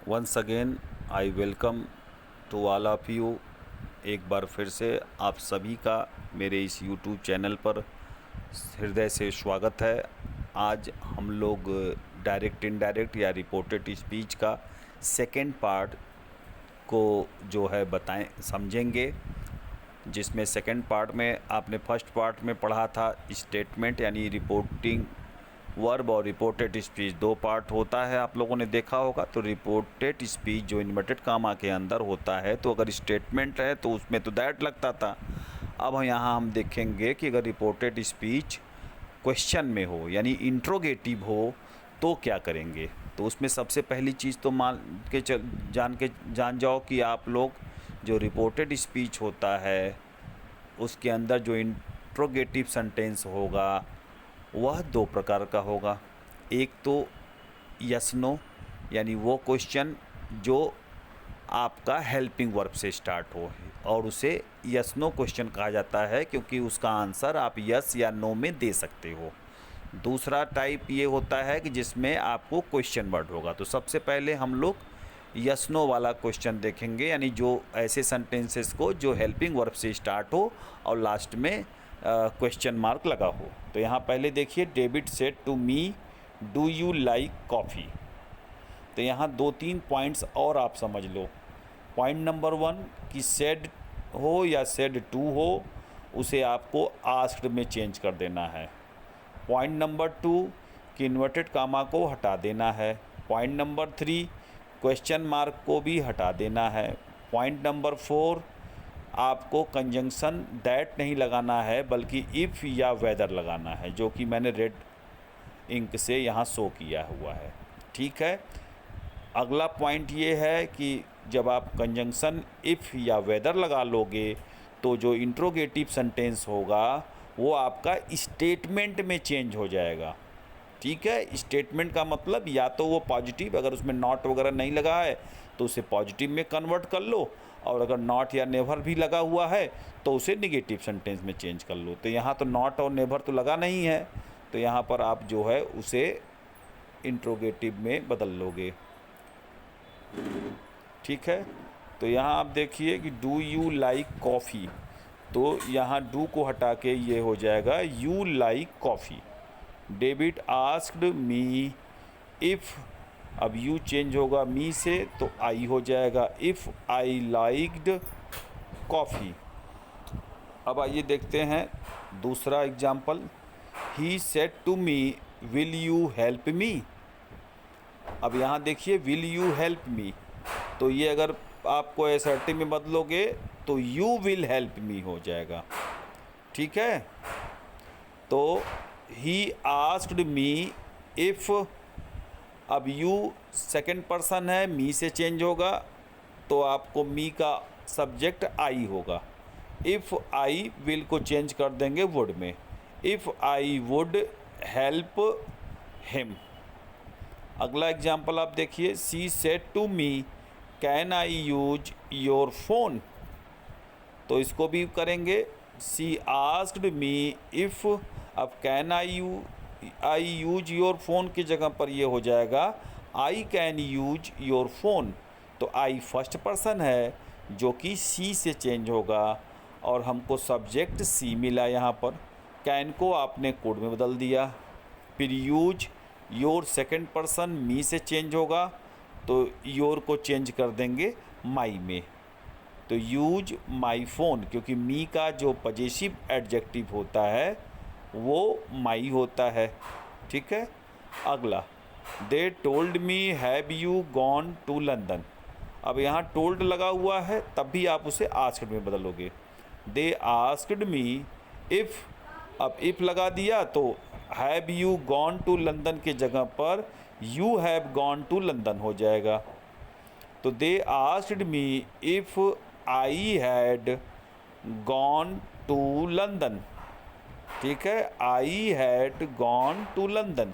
Once again I welcome to all of you. एक बार फिर से आप सभी का मेरे इस यूट्यूब चैनल पर हृदय से स्वागत है। आज हम लोग डायरेक्ट इनडायरेक्ट या रिपोर्टेड स्पीच का सेकेंड पार्ट को जो है बताएं समझेंगे, जिसमें सेकेंड पार्ट में आपने फर्स्ट पार्ट में पढ़ा था स्टेटमेंट यानी रिपोर्टिंग वर्ब और रिपोर्टेड स्पीच दो पार्ट होता है, आप लोगों ने देखा होगा। तो रिपोर्टेड स्पीच जो इन्वर्टेड कामा के अंदर होता है, तो अगर स्टेटमेंट है तो उसमें तो दैट लगता था। अब यहाँ हम देखेंगे कि अगर रिपोर्टेड स्पीच क्वेश्चन में हो यानी इंट्रोगेटिव हो तो क्या करेंगे। तो उसमें सबसे पहली चीज़ तो जान जाओ कि आप लोग जो रिपोर्टेड स्पीच होता है उसके अंदर जो इंट्रोगेटिव सेंटेंस होगा वह दो प्रकार का होगा। एक तो यस नो यानी वो क्वेश्चन जो आपका हेल्पिंग वर्ब से स्टार्ट हो और उसे यस नो क्वेश्चन कहा जाता है, क्योंकि उसका आंसर आप यस या नो में दे सकते हो। दूसरा टाइप ये होता है कि जिसमें आपको क्वेश्चन वर्ड होगा। तो सबसे पहले हम लोग यस नो वाला क्वेश्चन देखेंगे, यानी जो ऐसे सेंटेंसेस को जो हेल्पिंग वर्ब से स्टार्ट हो और लास्ट में क्वेश्चन मार्क लगा हो। तो यहाँ पहले देखिए, David said to me do you like coffee. तो यहाँ दो तीन पॉइंट्स और आप समझ लो। पॉइंट नंबर 1 कि सेड हो या सेड टू हो उसे आपको आस्क्ड में चेंज कर देना है। पॉइंट नंबर 2 कि इन्वर्टेड कामा को हटा देना है। पॉइंट नंबर 3 क्वेश्चन मार्क को भी हटा देना है। पॉइंट नंबर 4 आपको कंजंक्शन दैट नहीं लगाना है बल्कि इफ़ या वेदर लगाना है, जो कि मैंने रेड इंक से यहाँ शो किया हुआ है। ठीक है। अगला पॉइंट ये है कि जब आप कंजंक्शन इफ़ या वेदर लगा लोगे तो जो इंट्रोगेटिव सेंटेंस होगा वो आपका स्टेटमेंट में चेंज हो जाएगा। ठीक है। स्टेटमेंट का मतलब या तो वो पॉजिटिव, अगर उसमें नॉट वगैरह नहीं लगा है तो उसे पॉजिटिव में कन्वर्ट कर लो, और अगर नॉट या नेवर भी लगा हुआ है तो उसे निगेटिव सेंटेंस में चेंज कर लो। तो यहाँ तो नॉट और नेवर तो लगा नहीं है, तो यहाँ पर आप जो है उसे इंट्रोगेटिव में बदल लोगे। ठीक है। तो यहाँ आप देखिए कि डू यू लाइक कॉफ़ी, तो यहाँ डू को हटा के ये हो जाएगा you like coffee. David asked me if, अब यू चेंज होगा मी से तो आई हो जाएगा इफ़ आई लाइक्ड कॉफ़ी। अब आइए देखते हैं दूसरा example. He said to me will you help me. अब यहाँ देखिए विल यू हेल्प मी, तो ये अगर आपको एसर्टिव में बदलोगे तो यू विल हेल्प मी हो जाएगा। ठीक है। तो ही आस्क्ड मी इफ़, अब यू सेकंड पर्सन है, मी से चेंज होगा तो आपको मी का सब्जेक्ट आई होगा। इफ़ आई विल को चेंज कर देंगे वुड में, if I would help him. अगला एग्जाम्पल आप देखिए, she said to me can I use your phone. तो इसको भी करेंगे सी आस्क्ड मी इफ़, अब can I use your phone की जगह पर ये हो जाएगा I can use your phone. तो आई फर्स्ट पर्सन है जो कि सी से चेंज होगा और हमको सब्जेक्ट सी मिला यहाँ पर। कैन को आपने कोड में बदल दिया। फिर यूज योर सेकंड पर्सन मी से चेंज होगा तो योर को चेंज कर देंगे माई में। तो यूज माई फ़ोन, क्योंकि मी का जो पजेसिव एडजेक्टिव होता है वो माई होता है। ठीक है। अगला, they told me have you gone to London. अब यहाँ टोल्ड लगा हुआ है तब भी आप उसे आस्क्ड में बदलोगे। दे आस्क्ड मी इफ़, अब इफ़ लगा दिया तो have you gone to London के जगह पर you have gone to London हो जाएगा। तो they asked me if I had gone to London. ठीक है। I had gone to London,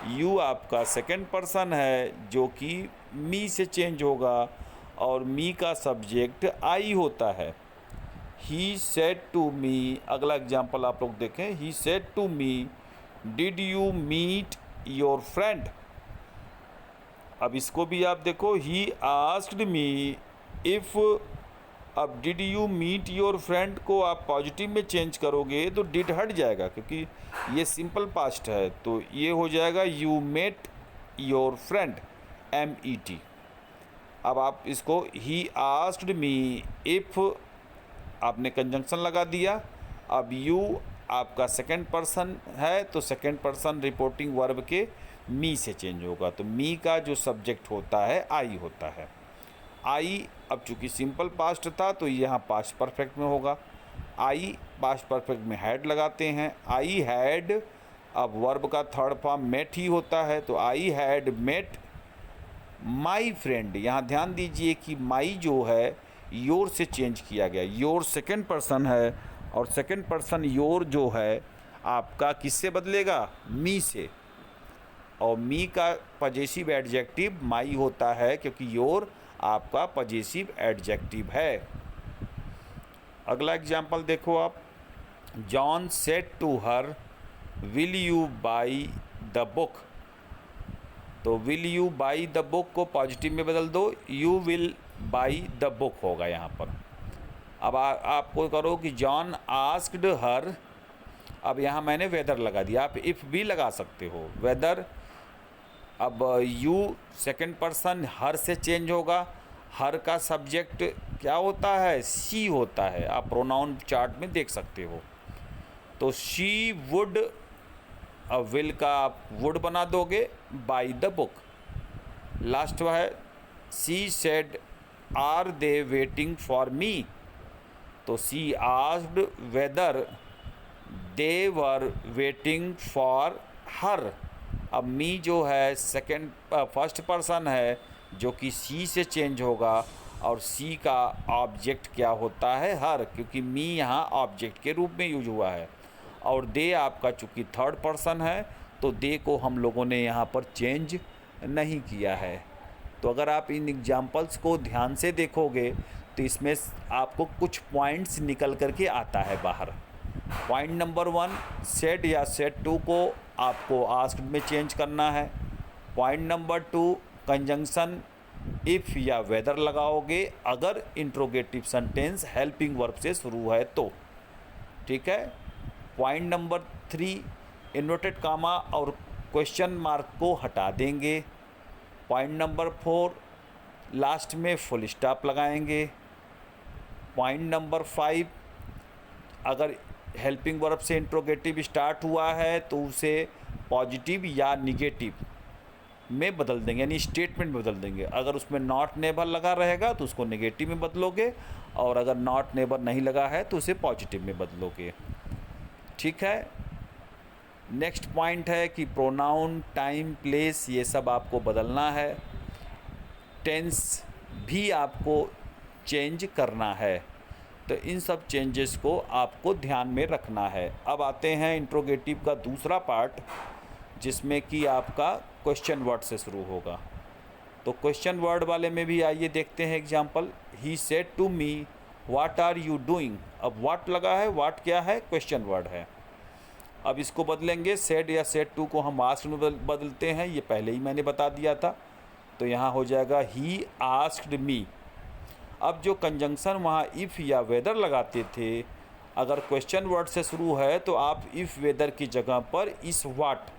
you आपका सेकंड पर्सन है जो कि मी से चेंज होगा और मी का सब्जेक्ट आई होता है। ही सेड टू मी, अगला एग्जाम्पल आप लोग देखें, he said to me did you meet your friend. अब इसको भी आप देखो, ही आस्क्ड मी इफ़, अब did you meet your friend को आप पॉजिटिव में चेंज करोगे तो डिड हट जाएगा, क्योंकि ये सिंपल पास्ट है, तो ये हो जाएगा you met your friend, MET। अब आप इसको ही आस्क्ड मी इफ़, आपने कंजंक्शन लगा दिया। अब यू आपका सेकंड पर्सन है, तो सेकंड पर्सन रिपोर्टिंग वर्ब के मी से चेंज होगा, तो मी का जो सब्जेक्ट होता है आई होता है। आई अब चूँकि सिंपल पास्ट था तो यहाँ पास्ट परफेक्ट में होगा। आई पास्ट परफेक्ट में हैड लगाते हैं, आई हैड, अब वर्ब का थर्ड फॉर्म मेट ही होता है, तो I had met my friend. यहाँ ध्यान दीजिए कि माई जो है योर से चेंज किया गया, योर सेकंड पर्सन है और सेकंड पर्सन योर जो है आपका किससे बदलेगा, मी से, और मी का पजेसिव एडजेक्टिव माई होता है, क्योंकि योर आपका पजेसिव एडजेक्टिव है। अगला एग्जाम्पल देखो आप, John said to her will you buy the book, तो will you buy the book को पॉजिटिव में बदल दो, you will buy the book होगा यहाँ पर। अब आपको करो कि जॉन आस्क्ड हर, अब यहाँ मैंने वेदर लगा दिया, आप इफ़ भी लगा सकते हो, वेदर। अब यू सेकंड पर्सन हर से चेंज होगा, हर का सब्जेक्ट क्या होता है, सी होता है, आप प्रोनाउन चार्ट में देख सकते हो। तो शी वुड, अब विल का आप वुड बना दोगे बाई द बुक। लास्ट है she said are they waiting for me, तो she asked whether they were waiting for her. अब मी जो है सेकंड फर्स्ट पर्सन है जो कि सी से चेंज होगा, और सी का ऑब्जेक्ट क्या होता है, हर, क्योंकि मी यहाँ ऑब्जेक्ट के रूप में यूज हुआ है, और दे आपका चूँकि थर्ड पर्सन है तो दे को हम लोगों ने यहाँ पर चेंज नहीं किया है। तो अगर आप इन एग्जाम्पल्स को ध्यान से देखोगे तो इसमें आपको कुछ पॉइंट्स निकल करके आता है बाहर। पॉइंट नंबर 1, सेड या सेड टू को आपको आस्क्ड में चेंज करना है। पॉइंट नंबर 2, कंजंक्शन इफ़ या वेदर लगाओगे अगर इंट्रोगेटिव सेंटेंस हेल्पिंग वर्ब से शुरू है तो, ठीक है। पॉइंट नंबर 3, इन्वर्टेड कामा और क्वेश्चन मार्क को हटा देंगे। पॉइंट नंबर 4, लास्ट में फुल स्टॉप लगाएंगे। पॉइंट नंबर 5, अगर हेल्पिंग वर्ब से इंट्रोगेटिव स्टार्ट हुआ है तो उसे पॉजिटिव या निगेटिव में बदल देंगे, यानी स्टेटमेंट में बदल देंगे। अगर उसमें नॉट नेबर लगा रहेगा तो उसको नेगेटिव में बदलोगे, और अगर नॉट नेबर नहीं लगा है तो उसे पॉजिटिव में बदलोगे, ठीक है। नेक्स्ट पॉइंट है कि प्रोनाउन, टाइम, प्लेस, ये सब आपको बदलना है। टेंस भी आपको चेंज करना है, तो इन सब चेंजेस को आपको ध्यान में रखना है। अब आते हैं इंट्रोगेटिव का दूसरा पार्ट, जिसमें कि आपका क्वेश्चन वर्ड से शुरू होगा। तो क्वेश्चन वर्ड वाले में भी आइए देखते हैं example. He said to me what are you doing, अब व्हाट लगा है, व्हाट क्या है, क्वेश्चन वर्ड है। अब इसको बदलेंगे, सेड या सेड टू को हम आस्क्ड में बदलते हैं, ये पहले ही मैंने बता दिया था, तो यहाँ हो जाएगा ही आस्क्ड मी। अब जो कंजंक्शन वहाँ इफ़ या वेदर लगाते थे, अगर क्वेश्चन वर्ड से शुरू है तो आप इफ़ वेदर की जगह पर इस व्हाट,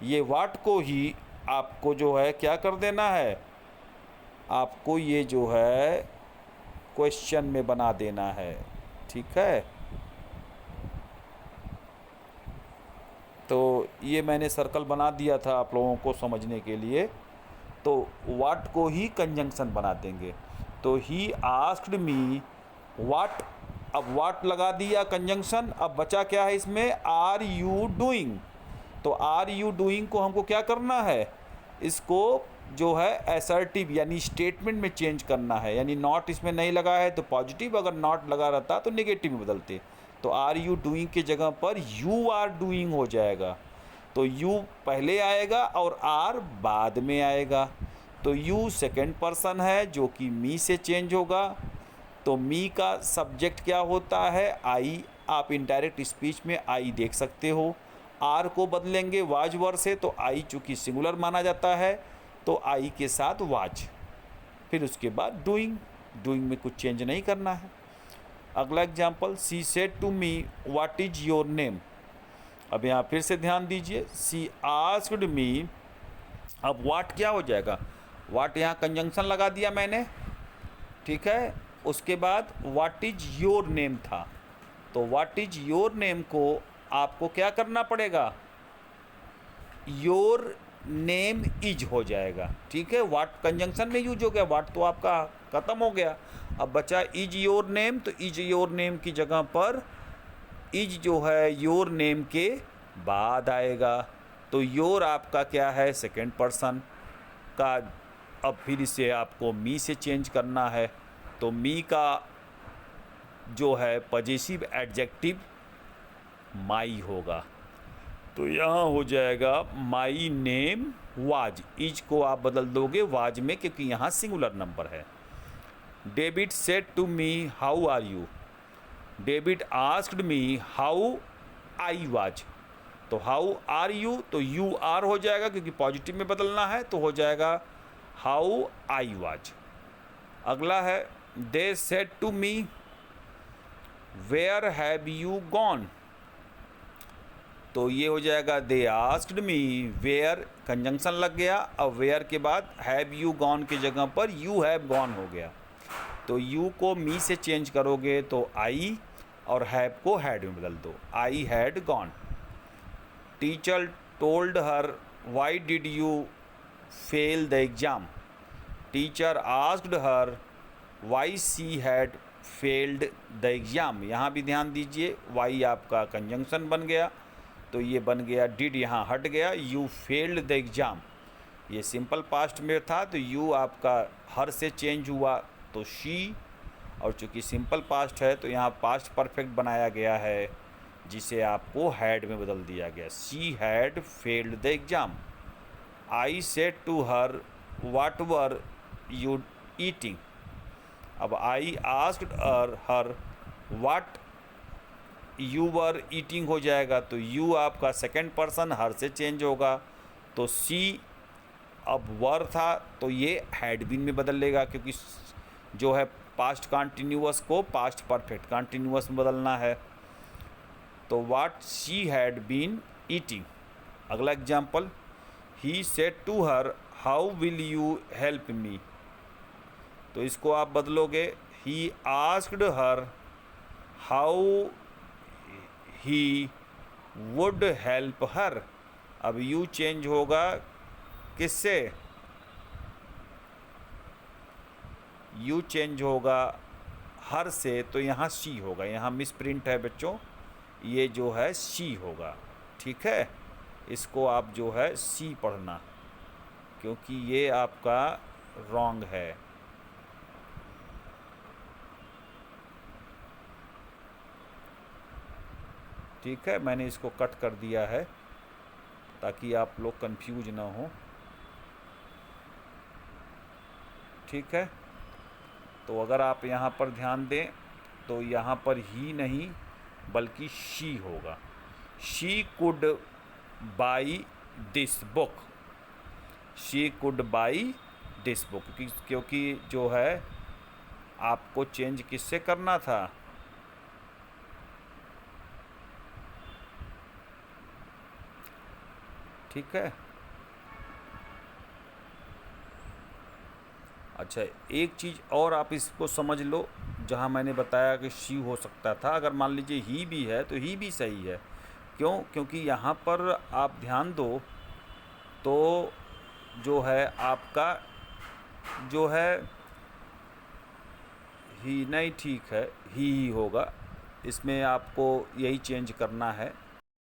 ये व्हाट को ही आपको जो है क्या कर देना है, आपको ये जो है क्वेश्चन में बना देना है, ठीक है। तो ये मैंने सर्कल बना दिया था आप लोगों को समझने के लिए। तो व्हाट को ही कंजंक्शन बना देंगे, तो ही आस्क्ड मी व्हाट, अब व्हाट लगा दिया कंजंक्शन, अब बचा क्या है इसमें, आर यू डूइंग। तो आर यू डूइंग को हमको क्या करना है, इसको जो है असर्टिव यानी स्टेटमेंट में चेंज करना है, यानी नॉट इसमें नहीं लगा है तो पॉजिटिव, अगर नॉट लगा रहता तो नेगेटिव में बदलते। तो आर यू डूइंग की जगह पर यू आर डूइंग हो जाएगा, तो यू पहले आएगा और आर बाद में आएगा। तो यू सेकंड पर्सन है जो कि मी से चेंज होगा, तो मी का सब्जेक्ट क्या होता है, आई। आप इनडायरेक्ट स्पीच में आई देख सकते हो। आर को बदलेंगे वाज वर्ड से, तो आई चूँकि सिंगुलर माना जाता है, तो आई के साथ वाज। फिर उसके बाद डूइंग, डूइंग में कुछ चेंज नहीं करना है। अगला example, she said to me what is your name. अब यहाँ फिर से ध्यान दीजिए, सी आस्क्ड मी, अब व्हाट क्या हो जाएगा, व्हाट यहाँ कंजंक्शन लगा दिया मैंने, ठीक है। उसके बाद व्हाट इज योर नेम था, तो व्हाट इज योर नेम को आपको क्या करना पड़ेगा, योर नेम इज हो जाएगा, ठीक है। व्हाट कंजंक्शन में यूज हो गया, व्हाट तो आपका खत्म हो गया। अब बचा इज योर नेम, तो इज योर नेम की जगह पर इज जो है योर नेम के बाद आएगा। तो योर आपका क्या है, सेकेंड पर्सन का। अब फिर इसे आपको मी से चेंज करना है, तो मी का जो है पजेसिव एडजेक्टिव माई होगा। तो यहाँ हो जाएगा माई नेम वाज, इज को आप बदल दोगे वाज में, क्योंकि यहाँ सिंगुलर नंबर है। David said to me how are you, David asked me how I was, तो हाउ आर यू, तो यू आर हो जाएगा क्योंकि पॉजिटिव में बदलना है, तो हो जाएगा हाउ आई वाज। अगला है, they said to me where have you gone, तो ये हो जाएगा they asked me where, conjunction लग गया। अब वेयर के बाद हैव यू गॉन की जगह पर यू हैव गॉन हो गया, तो यू को मी से चेंज करोगे तो आई, और हैव को हैड में बदल दो, I had gone. Teacher told her why did you fail the exam, teacher asked her why she had failed the exam. यहाँ भी ध्यान दीजिए, वाई आपका कंजंक्शन बन गया, तो ये बन गया डिड, यहाँ हट गया, यू फेल्ड द एग्ज़ाम। ये सिंपल पास्ट में था, तो यू आपका हर से चेंज हुआ तो शी, और चूँकि सिंपल पास्ट है तो यहाँ पास्ट परफेक्ट बनाया गया है, जिसे आपको हैड में बदल दिया गया, she had failed the exam. I said to her what were you eating, अब I asked her what you were eating हो जाएगा, तो यू आपका सेकंड पर्सन हर से चेंज होगा, तो सी अब वर था तो ये हैड बीन में बदल लेगा, क्योंकि जो है पास्ट कंटिन्यूअस को पास्ट परफेक्ट कंटिन्यूअस में बदलना है। तो what she had been eating. अगला example, he said to her how will you help me, तो इसको आप बदलोगे, he asked her how he would help her. अब यू चेंज होगा किससे, यू चेंज होगा हर से, तो यहाँ सी होगा, यहाँ मिस प्रिंट है बच्चों, ये जो है सी होगा, ठीक है। इसको आप जो है सी पढ़ना, क्योंकि ये आपका रॉन्ग है। ठीक है, मैंने इसको कट कर दिया है ताकि आप लोग कंफ्यूज ना हो, ठीक है। तो अगर आप यहाँ पर ध्यान दें तो यहाँ पर ही नहीं बल्कि शी होगा, she could by this book, she could by this book, क्योंकि जो है आपको चेंज किससे करना था, ठीक है। अच्छा, एक चीज़ और आप इसको समझ लो, जहाँ मैंने बताया कि शी हो सकता था, अगर मान लीजिए ही भी है तो ही भी सही है। क्यों? क्योंकि यहाँ पर आप ध्यान दो तो जो है आपका जो है ही नहीं, ठीक है ही होगा, इसमें आपको यही चेंज करना है।